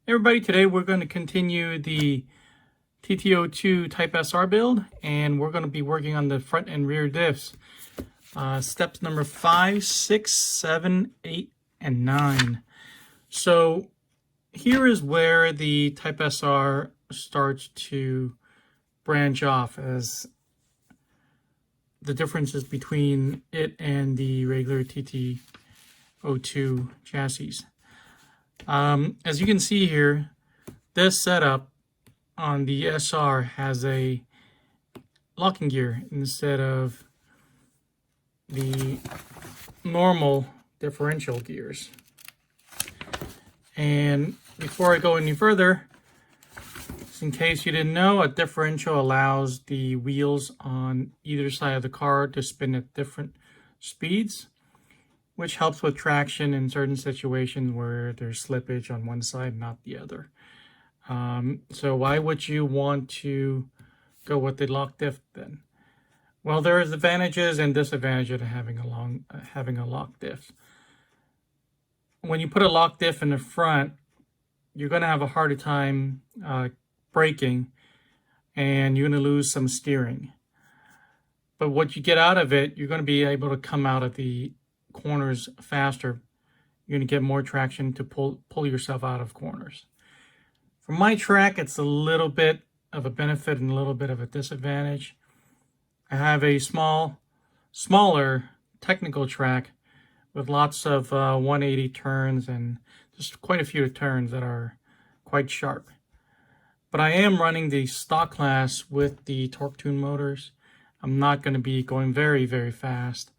Everybody, today we're going to continue the TT-02 Type SR build, and we're going to be working on the front and rear diffs. Steps number 5, 6, 7, 8, and 9. So here is where the Type SR starts to branch off as the differences between it and the regular TT-02 chassis. As you can see here, this setup on the SR has a locking gear instead of the normal differential gears. And before I go any further, just in case you didn't know, a differential allows the wheels on either side of the car to spin at different speeds, which helps with traction in certain situations where there's slippage on one side, not the other. So why would you want to go with the lock diff then? Well, there is advantages and disadvantages of having a lock diff. When you put a lock diff in the front, you're going to have a harder time braking, and you're going to lose some steering. But what you get out of it, you're going to be able to come out of the corners faster. You're going to get more traction to pull yourself out of corners. For my track, it's a little bit of a benefit and a little bit of a disadvantage. I have a smaller technical track with lots of 180 turns and just quite a few turns that are quite sharp. But I am running the stock class with the torque tune motors. I'm not going to be going very, very fast,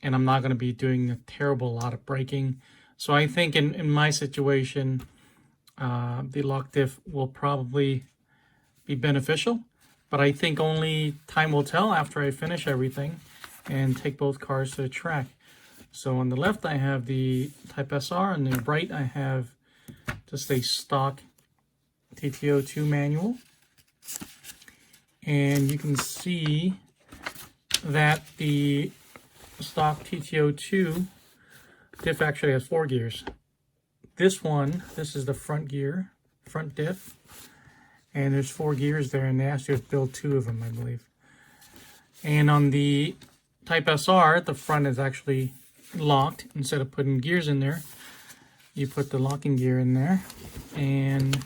and I'm not going to be doing a terrible lot of braking. So I think in my situation, the lock diff will probably be beneficial, but I think only time will tell after I finish everything and take both cars to the track. So on the left, I have the Type SR, and on the right, I have just a stock TT-02 manual. And you can see that the stock TT-02 diff actually has 4 gears. This is the front gear, front diff, and there's 4 gears there, and they asked you to build 2 of them, I believe. And on the Type SR, the front is actually locked. Instead of putting gears in there, you put the locking gear in there. And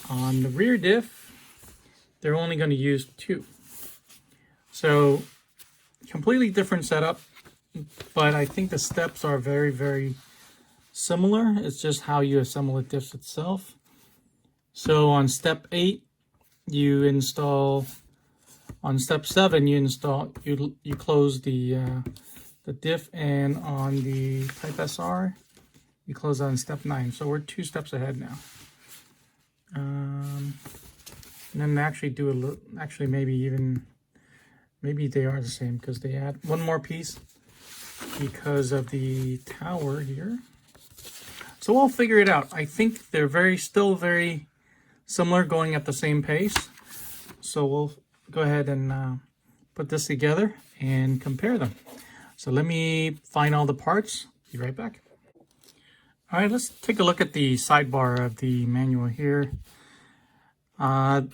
on the rear diff, they're only going to use 2. So completely different setup, but I think the steps are very, very similar. It's just how you assemble the diffs itself. So on step 8, you install. On step 7, you close the diff, and on the Type SR, you close on step 9. So we're 2 steps ahead now. And then actually do a little. Actually, maybe they are the same because they add one more piece because of the tower here. So we'll figure it out. I think they're still very similar, going at the same pace. So we'll go ahead and put this together and compare them. So let me find all the parts. Be right back. All right, let's take a look at the sidebar of the manual here. We're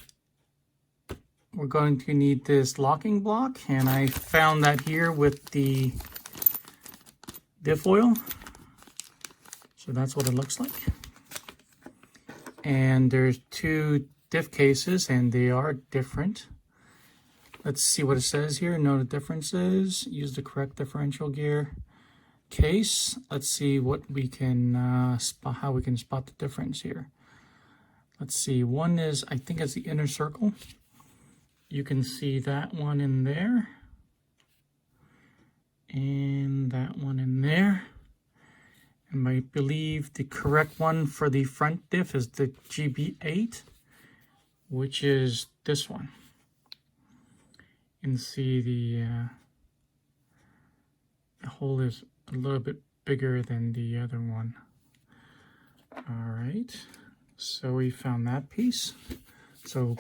going to need this locking block, and I found that here with the diff oil. So that's what it looks like. And there's 2 diff cases, and they are different. Let's see what it says here. Know the differences. Use the correct differential gear case. Let's see what we can how we can spot the difference here. Let's see. One is, I think it's the inner circle. You can see that one in there, and that one in there. And I believe the correct one for the front diff is the GB8, which is this one. You can see the hole is a little bit bigger than the other one. All right, so we found that piece. So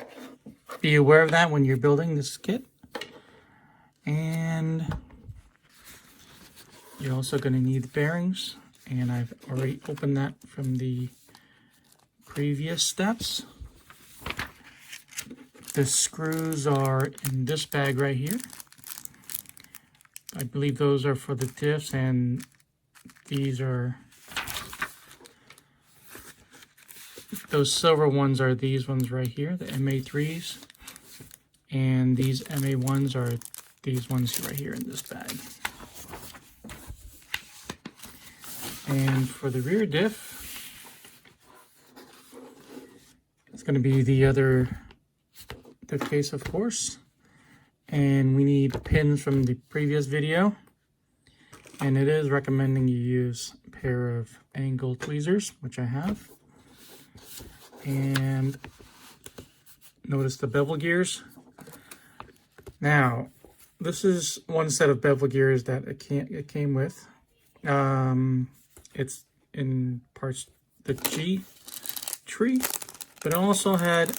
be aware of that when you're building this kit. And you're also going to need the bearings, and I've already opened that from the previous steps. The screws are in this bag right here. I believe those are for the diffs, and these are, those silver ones are these ones right here, the MA3s, and these MA1s are these ones right here in this bag. And for the rear diff, it's going to be the other diff case, of course, and we need pins from the previous video, and it is recommending you use a pair of angle tweezers, which I have. And notice the bevel gears. Now this is one set of bevel gears that it came with. It's in parts the G tree, but it also had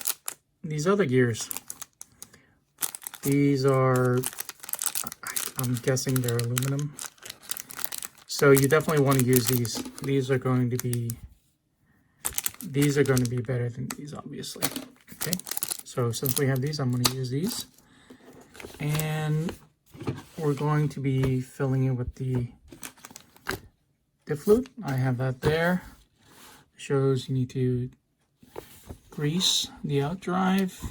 these other gears. These are, I'm guessing they're aluminum. So you definitely want to use these. These are going to be better than these, obviously. Okay, so since we have these, I'm going to use these. And we're going to be filling it with the diff fluid. I have that there. It shows you need to grease the outdrive.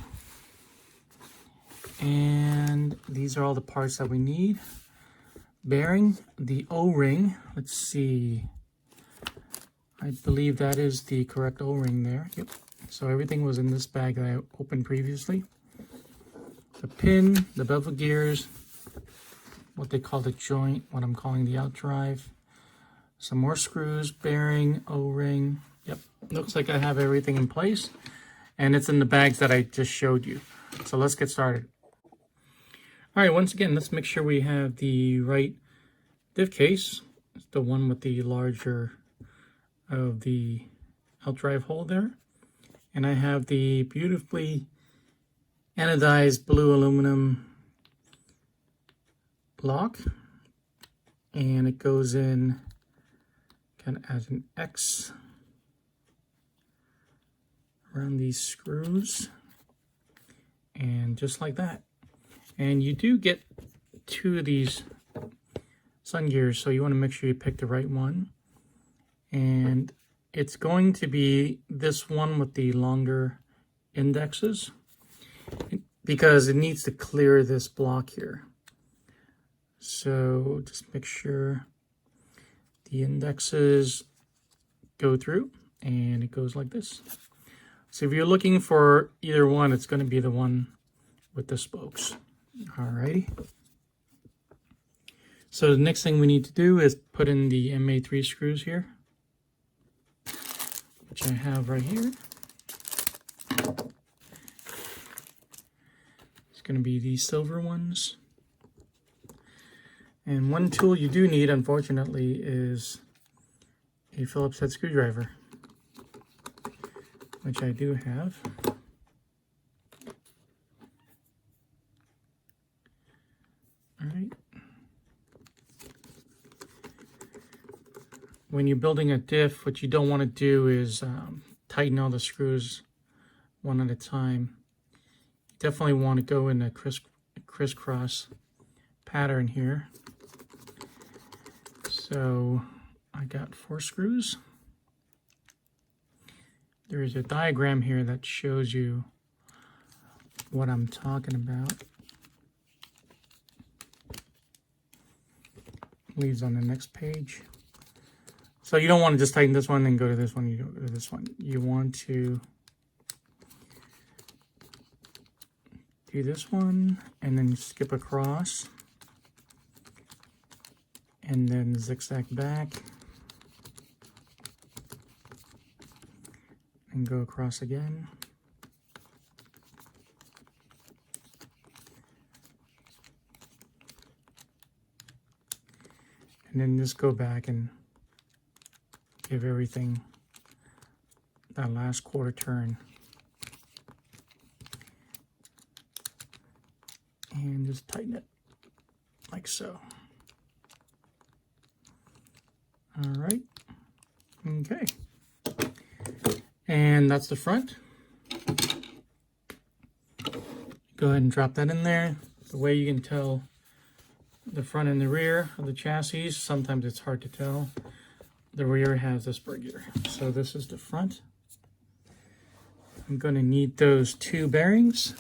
And these are all the parts that we need. Bearing, the O-ring, let's see. I believe that is the correct O-ring there. Yep. So everything was in this bag that I opened previously. The pin, the bevel gears, what they call the joint, what I'm calling the outdrive. Some more screws, bearing, O-ring. Yep, looks like I have everything in place. And it's in the bags that I just showed you. So let's get started. All right, once again, let's make sure we have the right diff case. It's the one with the larger of the outdrive hole there. And I have the beautifully anodized blue aluminum lock. And it goes in kind of as an X around these screws. And just like that. And you do get two of these sun gears, so you want to make sure you pick the right one. And it's going to be this one with the longer indexes, because it needs to clear this block here. So just make sure the indexes go through, and it goes like this. So if you're looking for either one, it's going to be the one with the spokes. Alrighty. So the next thing we need to do is put in the MA3 screws here, which I have right here. It's going to be these silver ones. And one tool you do need, unfortunately, is a Phillips head screwdriver, which I do have. All right. When you're building a diff, what you don't want to do is tighten all the screws one at a time. You definitely want to go in a crisscross pattern here. So I got 4 screws. There is a diagram here that shows you what I'm talking about. Leaves on the next page. So you don't want to just tighten this one and go to this one. You don't go to this one. You want to do this one and then skip across and then zigzag back and go across again. And then just go back and give everything that last quarter turn. And just tighten it like so. All right. Okay. And that's the front. Go ahead and drop that in there. The way you can tell the front and the rear of the chassis, sometimes it's hard to tell. The rear has a spur gear. So this is the front. I'm going to need those 2 bearings.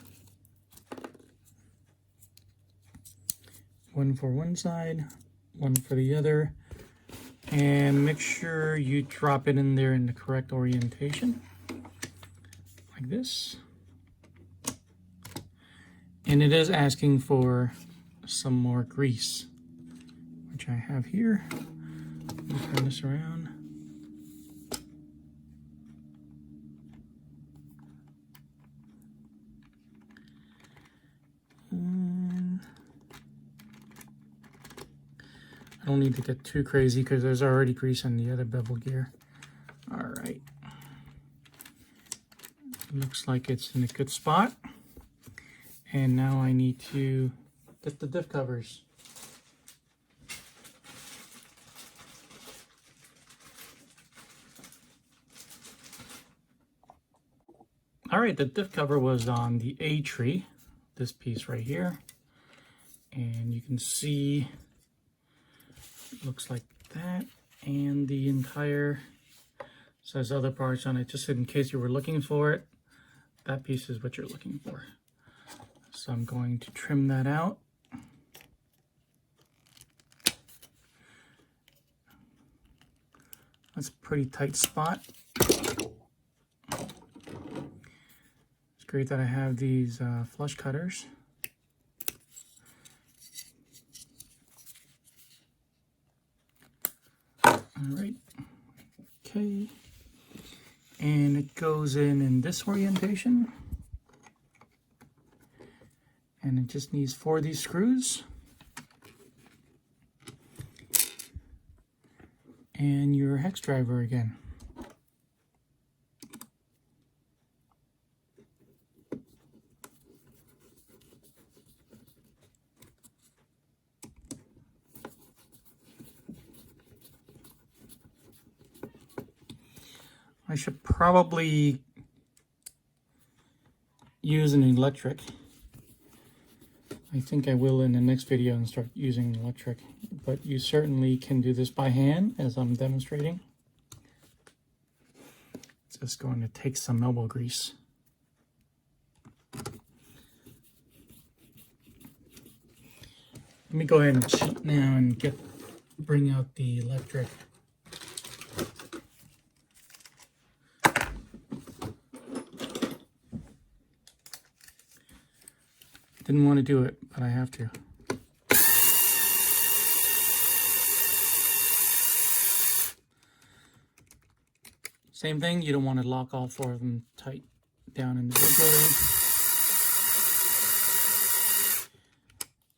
One for one side, one for the other. And make sure you drop it in there in the correct orientation, like this. And it is asking for some more grease, which I have here. Let me turn this around. I don't need to get too crazy because there's already grease on the other bevel gear. All right. Looks like it's in a good spot. And now I need to get the diff covers. All right, the diff cover was on the A tree, this piece right here. And you can see looks like that, and the entire says other parts on it, just in case you were looking for it. That piece is what you're looking for. So I'm going to trim that out. That's a pretty tight spot. It's great that I have these flush cutters. All right, okay, and it goes in this orientation, and it just needs 4 of these screws, and your hex driver again. I should probably use an electric. I think I will in the next video and start using electric, but you certainly can do this by hand as I'm demonstrating. It's just going to take some elbow grease. Let me go ahead and cheat now and bring out the electric. Didn't want to do it, but I have to. Same thing, you don't want to lock all 4 of them tight down individually.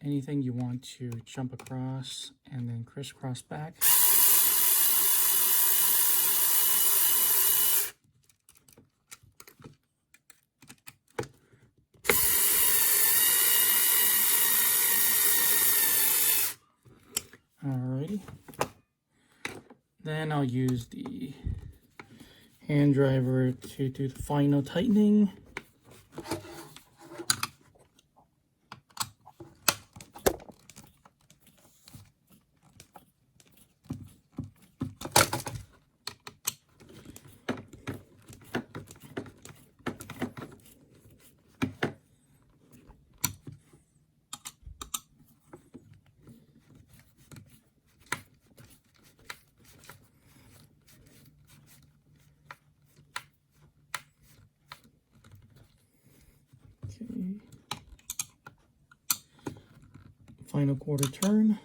Anything you want to jump across and then crisscross back. Alrighty. Then I'll use the hand driver to do the final tightening. Final quarter turn.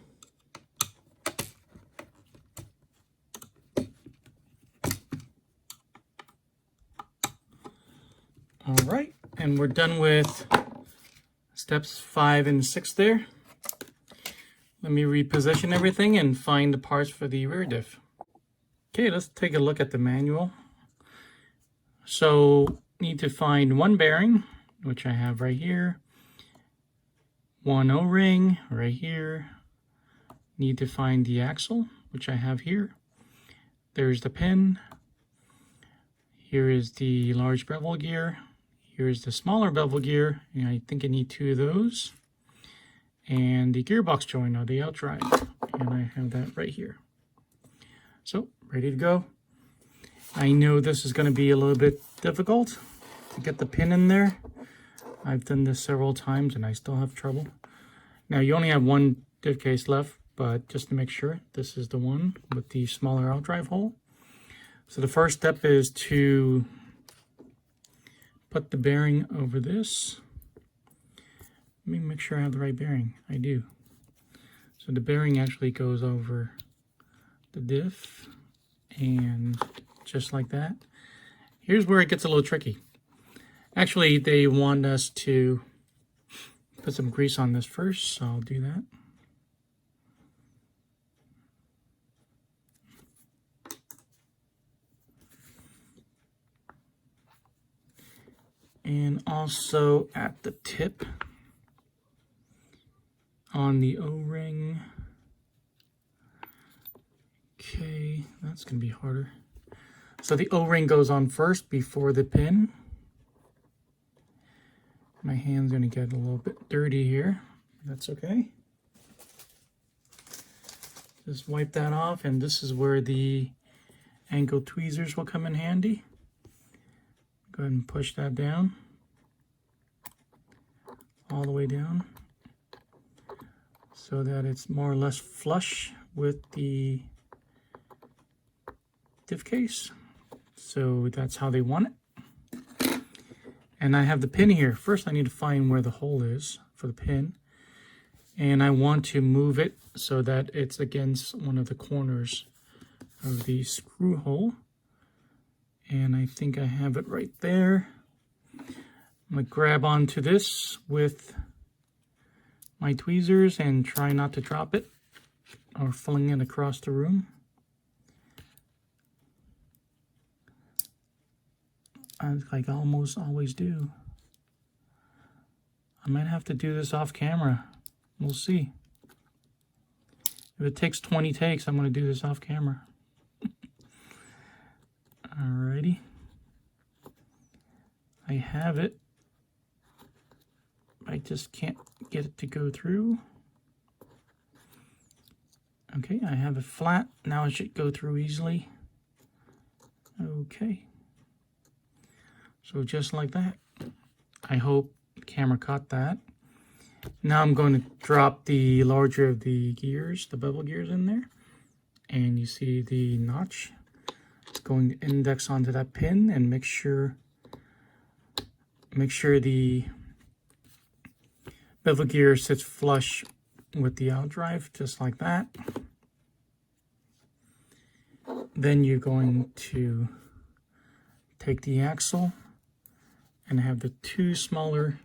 All right, and we're done with steps 5 and 6 there. Let me reposition everything and find the parts for the rear diff. Okay, let's take a look at the manual. So, need to find 1 bearing, which I have right here. 1 O-ring right here. Need to find the axle, which I have here. There's the pin. Here is the large bevel gear. Here is the smaller bevel gear, and I think I need 2 of those. And the gearbox joint or the outdrive, and I have that right here. So, ready to go. I know this is going to be a little bit difficult to get the pin in there. I've done this several times and I still have trouble. Now you only have 1 diff case left, but just to make sure, this is the one with the smaller outdrive hole. So the first step is to put the bearing over this. Let me make sure I have the right bearing. I do. So the bearing actually goes over the diff, and just like that. Here's where it gets a little tricky. Actually, they want us to put some grease on this first, so I'll do that. And also at the tip on the O-ring. Okay, that's gonna be harder. So the O-ring goes on first before the pin. My hand's gonna get a little bit dirty here. That's okay. Just wipe that off, and this is where the ankle tweezers will come in handy. Go ahead and push that down. All the way down. So that it's more or less flush with the diff case. So that's how they want it. And I have the pin here. First I need to find where the hole is for the pin. And I want to move it so that it's against one of the corners of the screw hole. And I think I have it right there. I'm going to grab onto this with my tweezers and try not to drop it or fling it across the room. Like I almost always do. I might have to do this off camera. We'll see. If it takes 20 takes, I'm going to do this off camera. Alrighty. I have it. I just can't get it to go through. Okay, I have it flat. Now it should go through easily. Okay. So just like that. I hope the camera caught that. Now I'm going to drop the larger of the gears, the bevel gears in there. And you see the notch. It's going to index onto that pin and make sure the bevel gear sits flush with the outdrive, just like that. Then you're going to take the axle and have the 2 smaller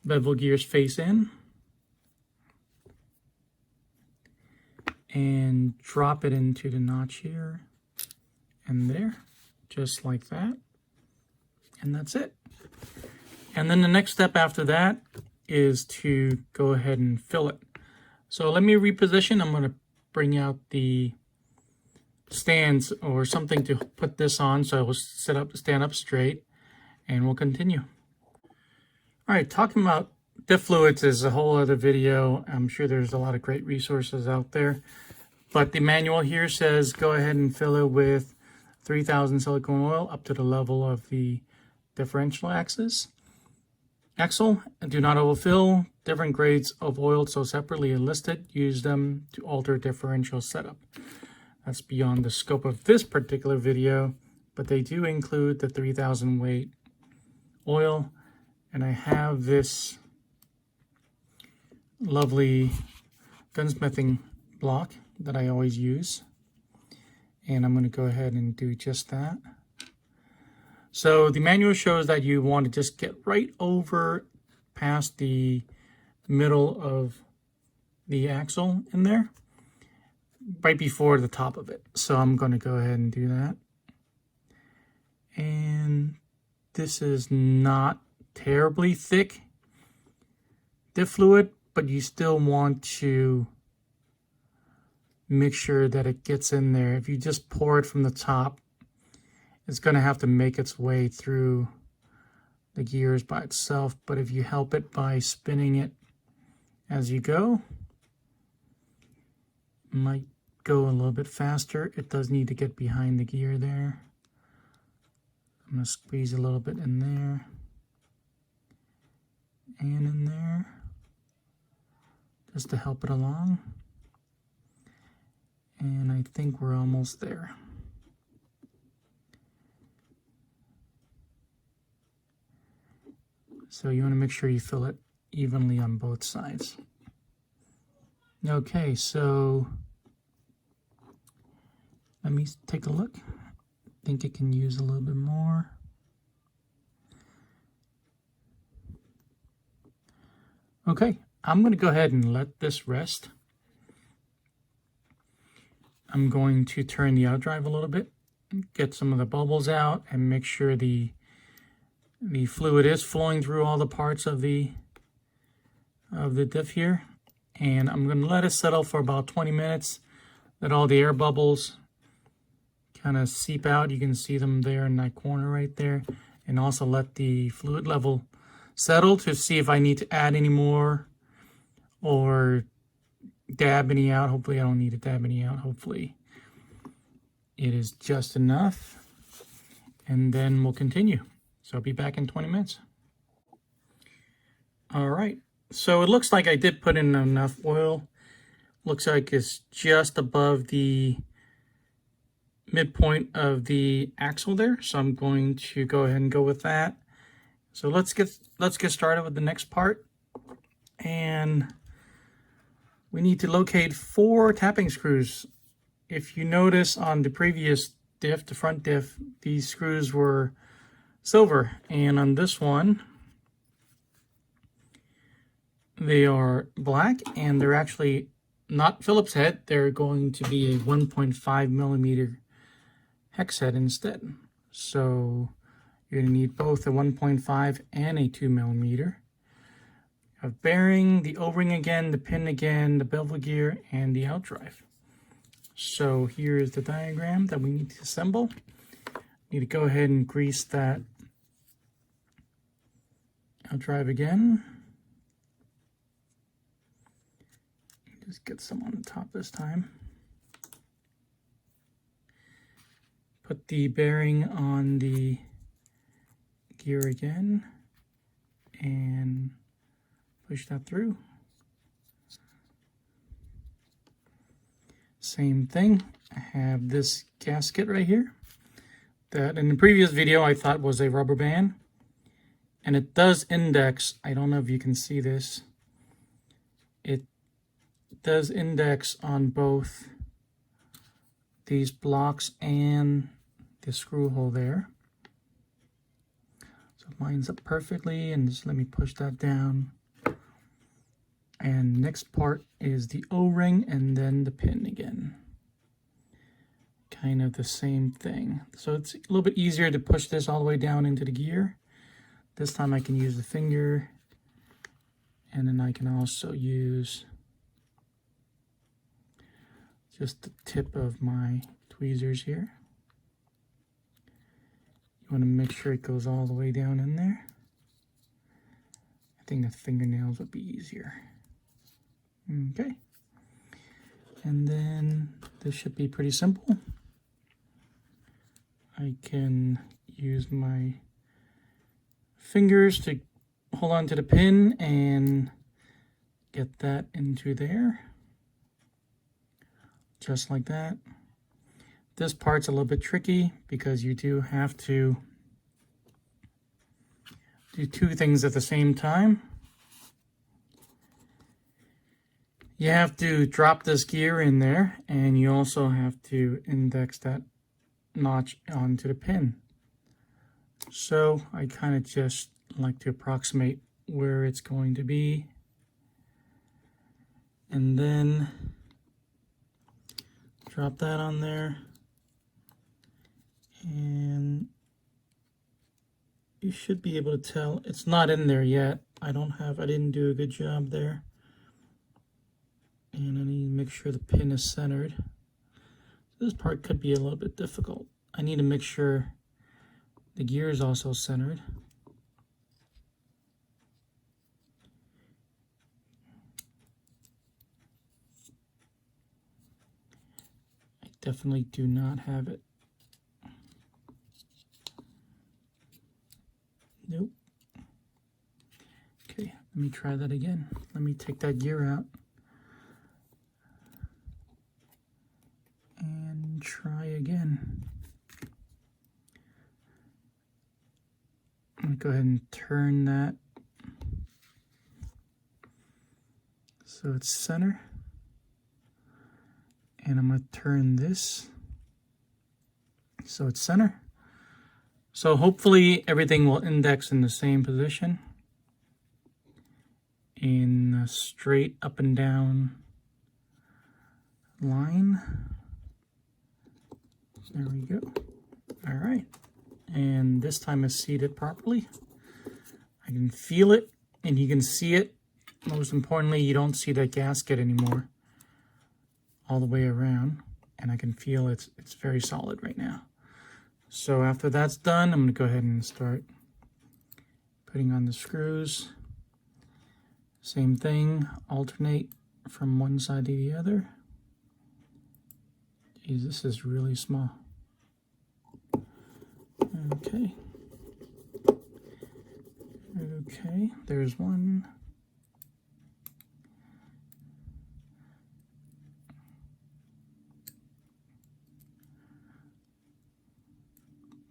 bevel gears face in and drop it into the notch here and there, just like that. And that's it. And then the next step after that is to go ahead and fill it. So let me reposition. I'm going to bring out the stands or something to put this on, so it will stand up straight, and we'll continue. All right, talking about diff fluids is a whole other video. I'm sure there's a lot of great resources out there, but the manual here says go ahead and fill it with 3000 silicone oil up to the level of the differential axle. Do not overfill. Different grades of oil so separately listed. Use them to alter differential setup. That's beyond the scope of this particular video, but they do include the 3000 weight oil. And I have this lovely gunsmithing block that I always use. And I'm going to go ahead and do just that. So the manual shows that you want to just get right over past the middle of the axle in there, right before the top of it. So I'm going to go ahead and do that. And this is not terribly thick diff fluid, but you still want to make sure that it gets in there. If you just pour it from the top, it's going to have to make its way through the gears by itself, but if you help it by spinning it as you go, it might go a little bit faster. It does need to get behind the gear there. I'm going to squeeze a little bit in there and in there just to help it along. And I think we're almost there. So you want to make sure you fill it evenly on both sides. Okay, so let me take a look. I think it can use a little bit more. Okay, I'm going to go ahead and let this rest. I'm going to turn the outdrive a little bit, get some of the bubbles out, and make sure the fluid is flowing through all the parts of the diff here. And I'm going to let it settle for about 20 minutes. Let all the air bubbles kind of seep out. You can see them there in that corner right there. And also let the fluid level settle to see if I need to add any more or dab any out. Hopefully I don't need to dab any out. Hopefully it is just enough. And then we'll continue. So I'll be back in 20 minutes. All right, so it looks like I did put in enough oil. Looks like it's just above the midpoint of the axle there. So I'm going to go ahead and go with that. So let's get started with the next part. And we need to locate 4 tapping screws. If you notice on the previous diff, the front diff, these screws were silver, and on this one they are black, and they're actually not Phillips head. They're going to be a 1.5 millimeter hex head instead. So you're going to need both a 1.5 and a 2 millimeter. A bearing, the O-ring again, the pin again, the bevel gear, and the outdrive. So here is the diagram that we need to assemble. Need to go ahead and grease that outdrive again. Just get some on the top this time. Put the bearing on the gear again and push that through. Same thing. I have this gasket right here that in the previous video I thought was a rubber band, and it does index. I don't know if you can see this. It does index on both these blocks and the screw hole there. So it lines up perfectly, and just let me push that down. And next part is the O-ring and then the pin again. Kind of the same thing. So it's a little bit easier to push this all the way down into the gear. This time I can use the finger, and then I can also use just the tip of my tweezers here. You want to make sure it goes all the way down in there. I think the fingernails would be easier. Okay, and then this should be pretty simple. I can use my fingers to hold on to the pin and get that into there, just like that. This part's a little bit tricky because you do have to do 2 things at the same time. You have to drop this gear in there, and you also have to index that notch onto the pin. So I kind of just like to approximate where it's going to be, and then drop that on there, and you should be able to tell it's not in there yet. I didn't do a good job there. And I need to make sure the pin is centered. This part could be a little bit difficult. I need to make sure The gear is also centered. I definitely do not have it. Nope. Okay, let me try that again. Let me take that gear out and try again. I'm going to go ahead and turn that so it's center. And I'm going to turn this so it's center. So hopefully everything will index in the same position in a straight up and down line. There we go. All right. And this time it's seated properly. I can feel it and you can see it. Most importantly, you don't see that gasket anymore all the way around, and I can feel it's very solid right now. So after that's done, I'm going to go ahead and start putting on the screws. Same thing, alternate from one side to the other. Geez, this is really small. Okay. Okay, there's one.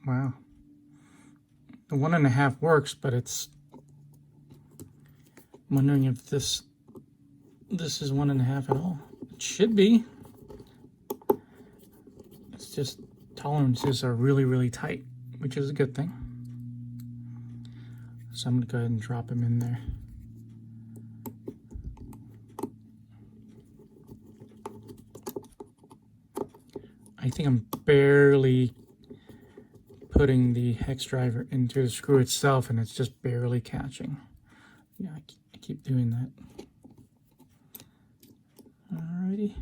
Wow. The 1.5 works, but it's, I'm wondering if this is 1.5 at all. It should be. It's just tolerances are really, really tight, which is a good thing. So I'm going to go ahead and drop him in there. I think I'm barely putting the hex driver into the screw itself, and it's just barely catching. Yeah, I keep doing that. Alrighty.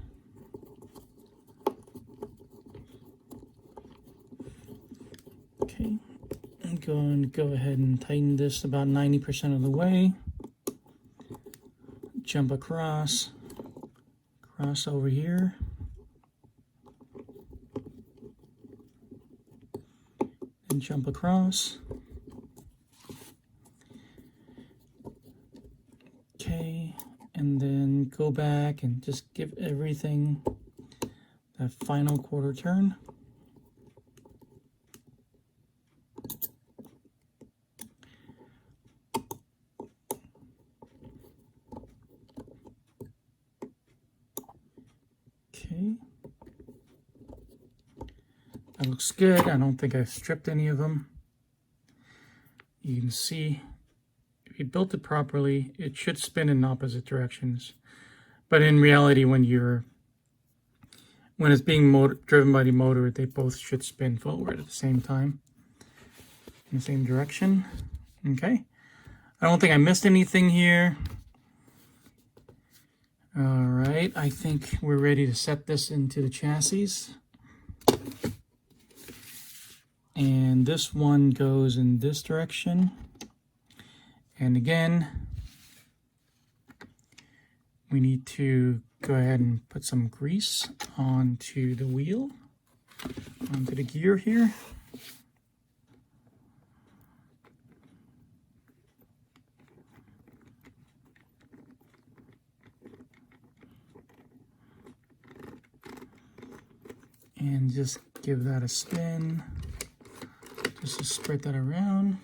Okay, I'm going to go ahead and tighten this about 90% of the way. Jump across, cross over here. And jump across. Okay, and then go back and just give everything that final quarter turn. Okay. That looks good. I don't think I've stripped any of them. You can see if you built it properly, it should spin in opposite directions. But in reality, when it's being driven by the motor, they both should spin forward at the same time, in the same direction. Okay. I don't think I missed anything here. All right. I think we're ready to set this into the chassis. And this one goes in this direction. And again, we need to go ahead and put some grease onto the wheel, onto the gear here. And just give that a spin. Just to spread that around.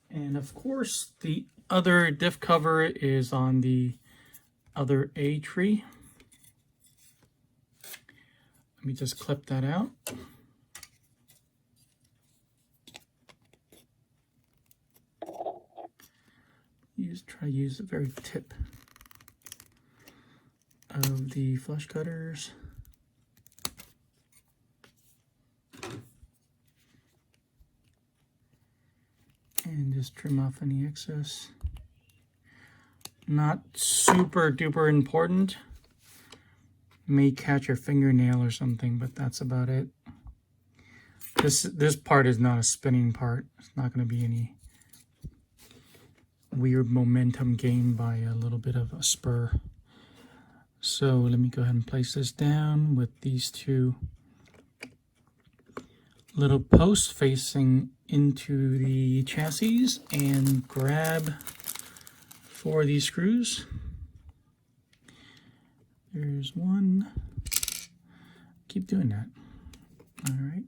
And of course, the other diff cover is on the other A tree. Let me just clip that out. Try to use the very tip of the flush cutters. And just trim off any excess. Not super duper important, may catch your fingernail or something, but that's about it. This part is not a spinning part. It's not going to be any weird momentum gained by a little bit of a spur. So let me go ahead and place this down with these two little posts facing into the chassis, and grab 4 of these screws. There's one. Keep doing that. All right.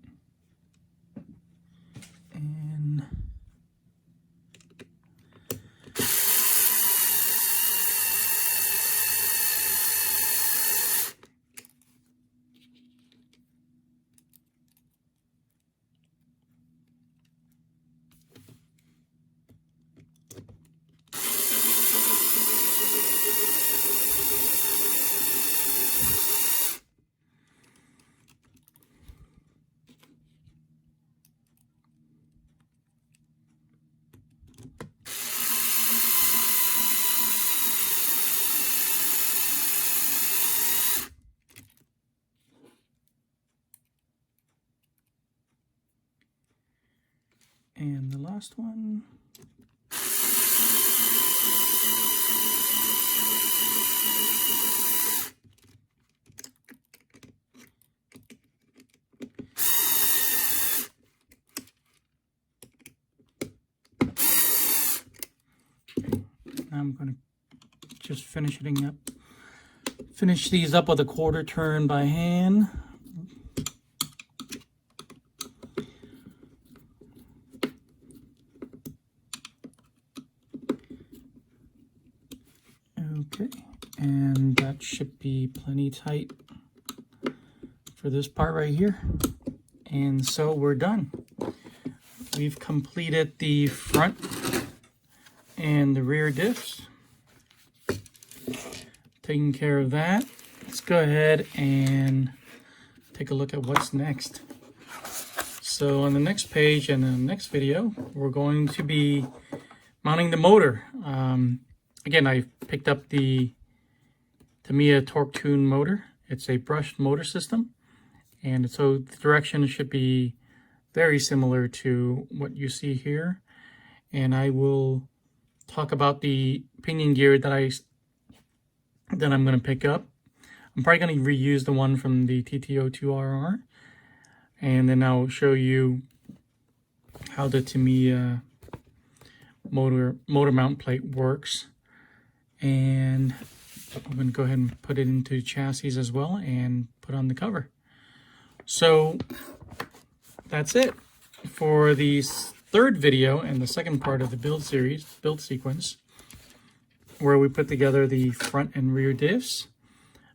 And the last one. Now I'm going to just finish these up with a 1/4 turn by hand. Okay, and that should be plenty tight for this part right here. And so we're done. We've completed the front and the rear diffs. Taking care of that. Let's go ahead and take a look at what's next. So on the next page and the next video, we're going to be mounting the motor. Again, I picked up the Tamiya Torque Tune motor. It's a brushed motor system, and so the direction should be very similar to what you see here. And I will talk about the pinion gear that I'm going to pick up. I'm probably going to reuse the one from the TT-02 RR, and then I'll show you how the Tamiya motor mount plate works. And I'm going to go ahead and put it into chassis as well and put on the cover. So that's it for the 3rd video and the second part of the build sequence, where we put together the front and rear diffs.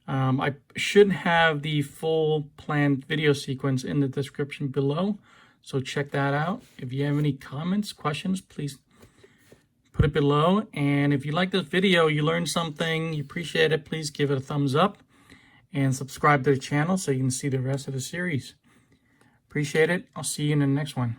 I should have the full planned video sequence in the description below, so check that out. If you have any comments, questions, please put it below. And if you like this video, you learned something, you appreciate it, please give it a thumbs up and subscribe to the channel so you can see the rest of the series. Appreciate it. I'll see you in the next one.